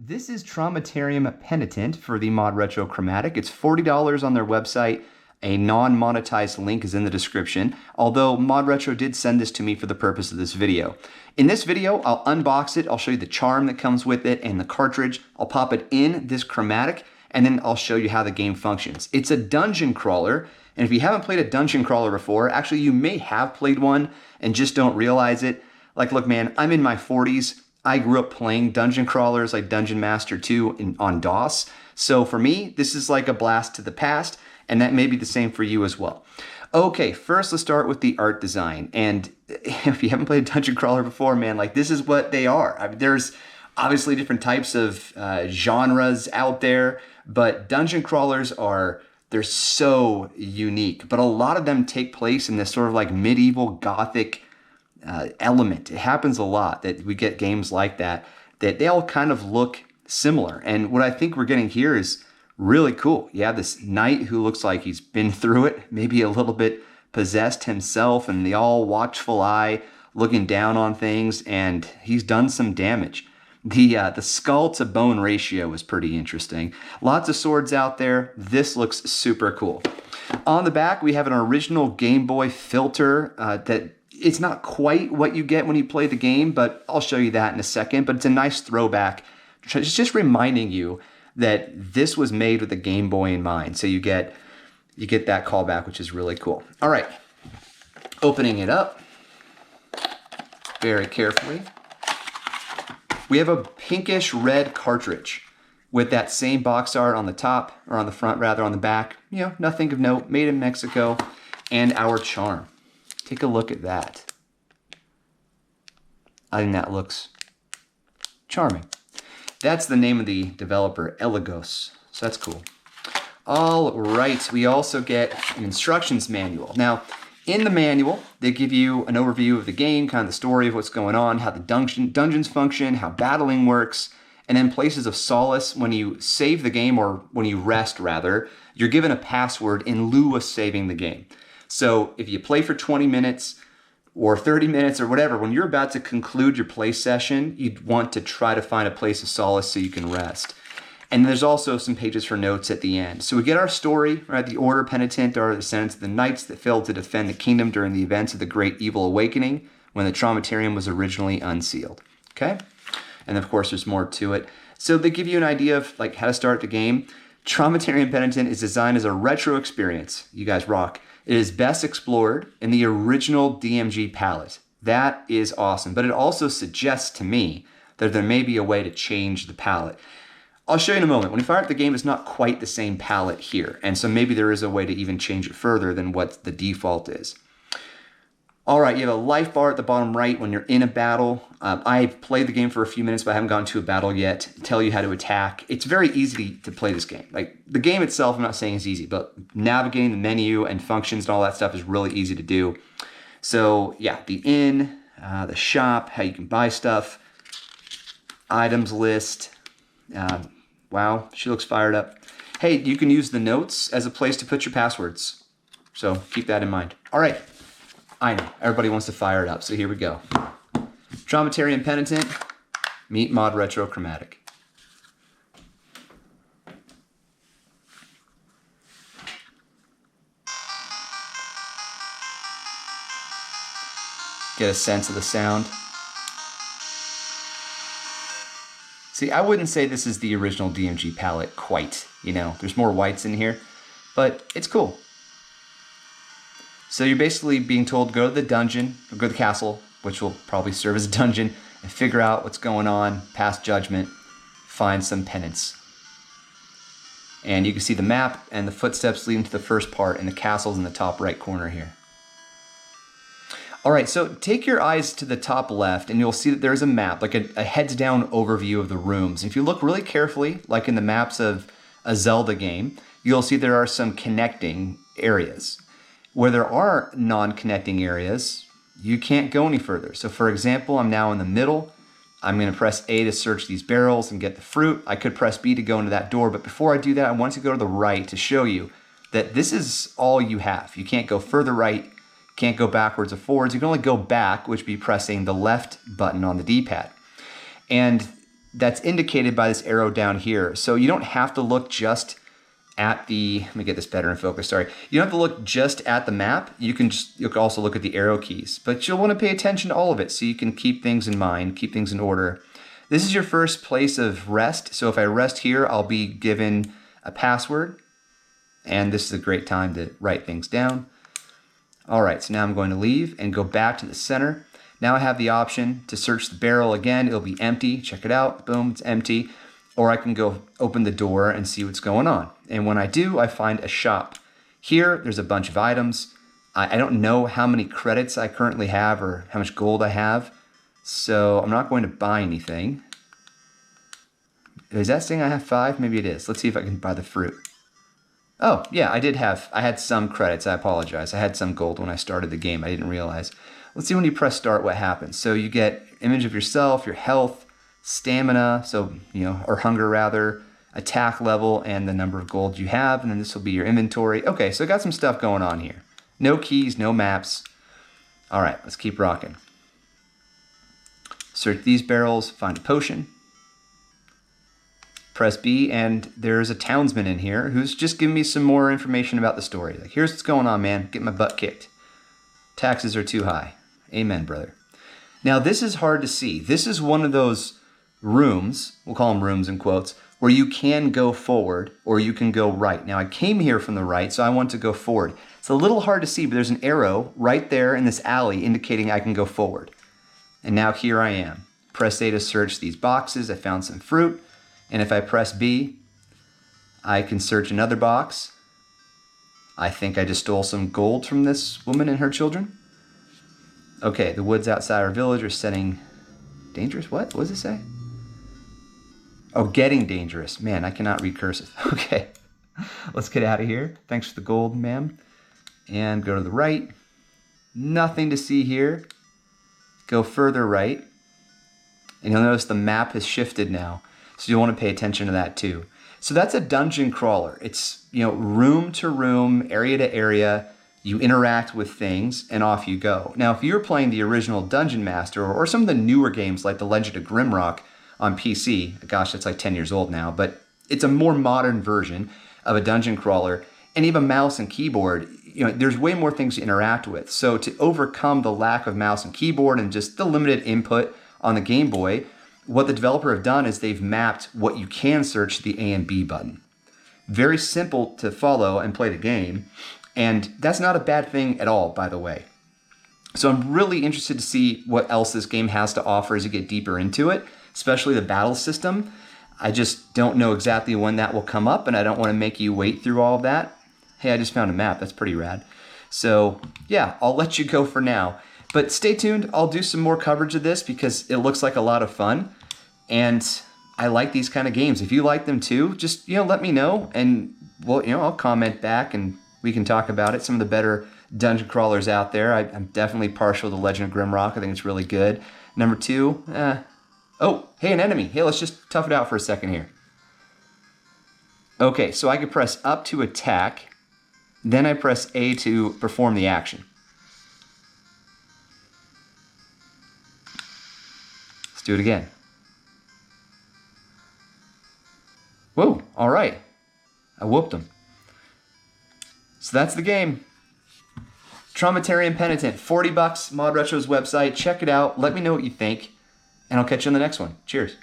This is Traumatarium Penitent for the ModRetro Chromatic. It's $40 on their website. A non-monetized link is in the description, although ModRetro did send this to me for the purpose of this video. In this video, I'll unbox it, I'll show you the charm that comes with it and the cartridge. I'll pop it in this chromatic, and then I'll show you how the game functions. It's a dungeon crawler, and if you haven't played a dungeon crawler before, actually you may have played one and just don't realize it. Like, look man, I'm in my 40s. I grew up playing dungeon crawlers like Dungeon Master 2 on DOS. So for me, this is like a blast to the past, and that may be the same for you as well. Okay, first let's start with the art design. And if you haven't played a dungeon crawler before, man, like this is what they are. I mean, there's obviously different types of genres out there, but dungeon crawlers they're so unique. But a lot of them take place in this sort of like medieval Gothic element. It happens a lot that we get games like that they all kind of look similar. And what I think we're getting here is really cool. You have this knight who looks like he's been through it, maybe a little bit possessed himself, and the all watchful eye looking down on things, and he's done some damage. The skull to bone ratio is pretty interesting. Lots of swords out there. This looks super cool. On the back, we have an original Game Boy filter that it's not quite what you get when you play the game, but I'll show you that in a second. But it's a nice throwback. It's just reminding you that this was made with the Game Boy in mind. So you get that callback, which is really cool. All right, opening it up very carefully. We have a pinkish red cartridge with that same box art on the top, or on the front rather, on the back. You know, nothing of note, made in Mexico, and our charm. Take a look at that. I think that looks charming. That's the name of the developer, Eligos. So that's cool. All right, we also get an instructions manual. Now, in the manual, they give you an overview of the game, kind of the story of what's going on, how the dungeons function, how battling works, and then places of solace. When you save the game, or when you rest rather, you're given a password in lieu of saving the game. So if you play for 20 minutes or 30 minutes or whatever, when you're about to conclude your play session, you'd want to try to find a place of solace so you can rest. And there's also some pages for notes at the end. So we get our story, right? The Order Penitent are the descendants of the knights that failed to defend the kingdom during the events of the Great Evil Awakening when the Traumatarium was originally unsealed. Okay? And of course, there's more to it. So they give you an idea of like how to start the game. Traumatarium Penitent is designed as a retro experience. You guys rock. It is best explored in the original DMG palette. That is awesome. But it also suggests to me that there may be a way to change the palette. I'll show you in a moment. When you fire up the game, it's not quite the same palette here. And so maybe there is a way to even change it further than what the default is. All right, you have a life bar at the bottom right when you're in a battle. I've played the game for a few minutes, but I haven't gone to a battle yet. Tell you how to attack. It's very easy to play this game. Like the game itself, I'm not saying is easy, but navigating the menu and functions and all that stuff is really easy to do. So yeah, the inn, the shop, how you can buy stuff, items list. Wow, she looks fired up. Hey, you can use the notes as a place to put your passwords. So keep that in mind. All right. I know, everybody wants to fire it up, so here we go. Traumatarium Penitent, meet ModRetro Chromatic. Get a sense of the sound. See, I wouldn't say this is the original DMG palette quite, you know, there's more whites in here, but it's cool. So you're basically being told to go to the dungeon, or go to the castle, which will probably serve as a dungeon, and figure out what's going on, pass judgment, find some penance. And you can see the map and the footsteps leading to the first part, and the castle's in the top right corner here. All right, so take your eyes to the top left, and you'll see that there's a map, like a heads-down overview of the rooms. And if you look really carefully, like in the maps of a Zelda game, you'll see there are some connecting areas. Where there are non-connecting areas, you can't go any further. So for example, I'm now in the middle. I'm going to press A to search these barrels and get the fruit. I could press B to go into that door, but before I do that, I want to go to the right to show you that this is all you have. You can't go further right, can't go backwards or forwards. You can only go back, which would be pressing the left button on the D-pad. And that's indicated by this arrow down here. So you don't have to look just at the, let me get this better in focus, sorry. You don't have to look just at the map. You can also look at the arrow keys, but you'll want to pay attention to all of it so you can keep things in mind, keep things in order. This is your first place of rest. So if I rest here, I'll be given a password, and this is a great time to write things down. All right, so now I'm going to leave and go back to the center. Now I have the option to search the barrel again. It'll be empty. Check it out. Boom, it's empty. Or I can go open the door and see what's going on. And when I do, I find a shop. Here, there's a bunch of items. I don't know how many credits I currently have or how much gold I have, so I'm not going to buy anything. Is that saying I have 5? Maybe it is. Let's see if I can buy the fruit. Oh, yeah, I had some credits. I apologize. I had some gold when I started the game. I didn't realize. Let's see when you press start what happens. So you get image of yourself, your health, stamina, so, or hunger rather, attack level, and the number of gold you have, and then this will be your inventory. Okay, so I got some stuff going on here. No keys, no maps. All right, let's keep rocking. Search these barrels, find a potion. Press B, and there's a townsman in here who's just giving me some more information about the story. Like, here's what's going on, man. Get my butt kicked. Taxes are too high. Amen, brother. Now, this is hard to see. This is one of those rooms, we'll call them rooms in quotes, where you can go forward or you can go right. Now, I came here from the right, so I want to go forward. It's a little hard to see, but there's an arrow right there in this alley indicating I can go forward. And now here I am. Press A to search these boxes. I found some fruit. And if I press B, I can search another box. I think I just stole some gold from this woman and her children. Okay, the woods outside our village are setting dangerous. What does it say? Oh, getting dangerous. Man, I cannot read cursive. Okay, let's get out of here. Thanks for the gold, ma'am. And go to the right. Nothing to see here. Go further right. And you'll notice the map has shifted now. So you'll want to pay attention to that too. So that's a dungeon crawler. It's, room to room, area to area. You interact with things and off you go. Now, if you're playing the original Dungeon Master or some of the newer games like The Legend of Grimrock on PC, gosh, that's like 10 years old now, but it's a more modern version of a dungeon crawler, and you have a mouse and keyboard, there's way more things to interact with. So to overcome the lack of mouse and keyboard and just the limited input on the Game Boy, what the developer have done is they've mapped what you can search to the A and B button. Very simple to follow and play the game. And that's not a bad thing at all, by the way. So I'm really interested to see what else this game has to offer as you get deeper into it, especially the battle system. I just don't know exactly when that will come up, and I don't want to make you wait through all of that. Hey, I just found a map. That's pretty rad. So yeah, I'll let you go for now. But stay tuned. I'll do some more coverage of this because it looks like a lot of fun. And I like these kind of games. If you like them too, just, let me know. And, well, I'll comment back and we can talk about it. Some of the better dungeon crawlers out there. I'm definitely partial to Legend of Grimrock. I think it's really good. Number 2, oh, hey, an enemy. Hey, let's just tough it out for a second here. Okay, so I can press up to attack. Then I press A to perform the action. Let's do it again. Whoa, all right. I whooped him. So that's the game. Traumatarium Penitent, $40, ModRetro's website. Check it out. Let me know what you think, and I'll catch you on the next one. Cheers.